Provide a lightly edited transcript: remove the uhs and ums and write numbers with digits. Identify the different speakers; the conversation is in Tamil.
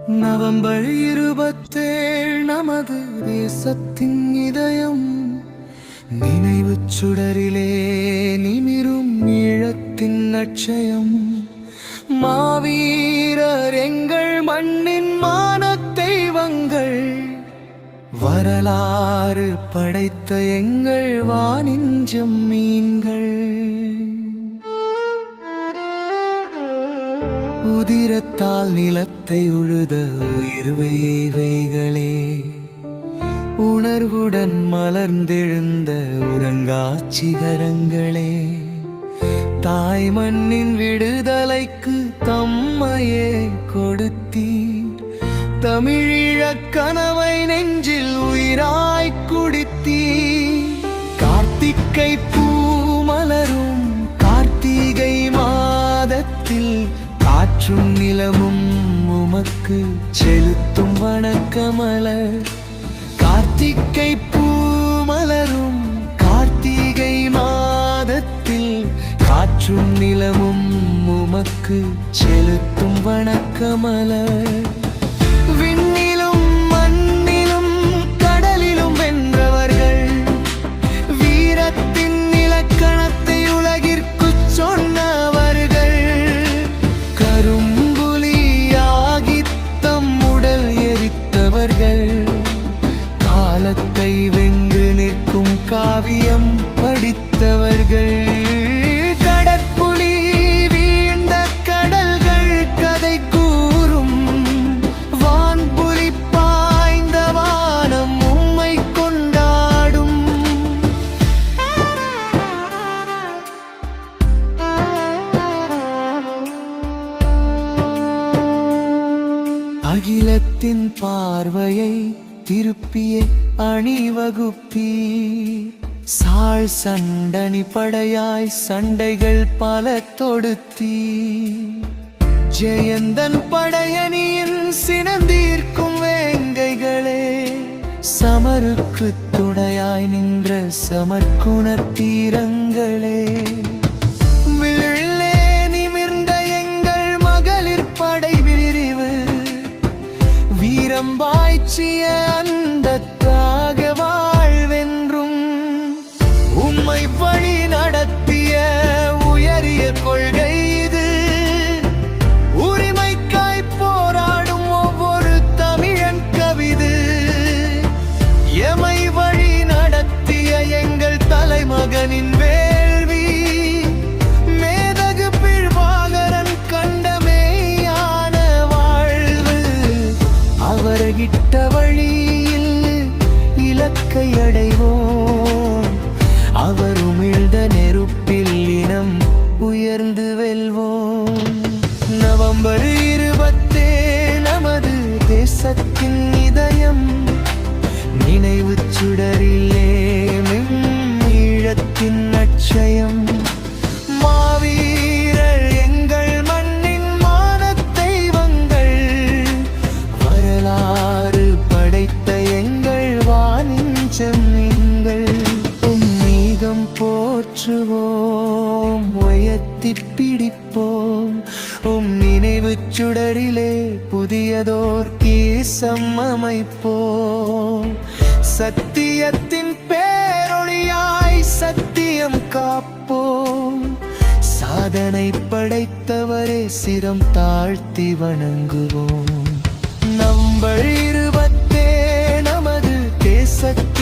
Speaker 1: நவம்பர் 27 நமது தேசத்தின் இதயம். நினைவுச் சுடரிலே நிமிரும் ஈழத்தின் அட்சயம். மாவீரர் எங்கள் மண்ணின் மானத் தெய்வங்கள். வரலாறு படைத்த எங்கள் வானிஞ்சம் மீன்கள். உதிரத்தால் நிலத்தை உழுத உயிர்வைகளே, உணர்வுடன் மலர்ந்தெழுந்த உறங்காச்சிகரங்களே, தாய் மண்ணின் விடுதலைக்கு தம்மையே கொடுத்தீர். தமிழீழக் கனவை நெஞ்சில் உயிராய் குடித்தீர். கார்த்திகை பூ மலரும் கார்த்திகை மாதத்தில் காற்றும் நிலமும் உமக்கு செலுத்தும் வணக்கமலர். கார்த்திகை பூ மலரும் கார்த்திகை மாதத்தில் காற்றும் நிலமும் உமக்கு செலுத்தும் வணக்கமலர். விண்ணிலும் மண்ணிலும் கடலிலும் வென்றவர்கள், வீரத்தின் இலக்கணத்தை உலகிற்குச் சொன்னவர்கள். கரும்புலியாகி தம் உடல் எரித்தவர்கள், காலத்தை வென்று நிற்கும் காவியம் படித்தவர்கள். கடற்புலி வீழ்ந்த கடல்கள் கதை கூறும், வான்புலி பாய்ந்த வானம் உம்மை கொண்டாடும். அகிலத்தின் பார்வையை திருப்பிய அணிவகுப்பீர். சாள் சண்டனி படையாய் சண்டைகள் பல தொடுத்தீர். ஜெயந்தன் படையணியின் சினந்தீர்க்கும் வேங்கைகளே, சமருக்கு துணையாய் நின்ற சமர்க்குணர் தீரங்களே. விழிலே நிமிர்ந்த எங்கள் மகளிர் படை பிரிவு, வீரம் பாய்ச்சிய அந்த தியாக வாழ்வென்றும். உம்மை பணி நடத்திய உயரிய கொள்கை இது. உரிமைக்காய் போராடும் ஒவ்வொரு தமிழன் கவிது. எமை வழி நடத்திய எங்கள் தலைமகனின் வேள்வி, மேதகு பிழ்வாகரன் கண்டமேயான வாழ்வு. அவர்கிட்ட வழியில் இலக்கை அடைவோம். அவர் உமிழ்ந்த நெருப்பில் இனம் உயர்ந்து வெல்வோம். நவம்பர் 27 நமது தேசத்தின் இதயம். நினைவுச் சுடரிலே ஈழத்தின் அட்சயம். மாவீரர் எங்கள் மண்ணின் மானத் தெய்வங்கள். வரலாறு படைத்த எங்கள் வானிஞ்சம் நீங்கள். உம்மீகம் போற்றுவோம், உயர்த்திப் பிடிப்போம். உம் நினைவுச் சுடரிலே புதியதோர் கீசம் அமைப்போம். சத்தியத்தின் பேரொளியாய் சத்தியம் காப்போம். சாதனை படைத்தவரே சிரம் தாழ்த்தி வணங்குவோம். நவம்பர் 27 நமது தேசத்தின்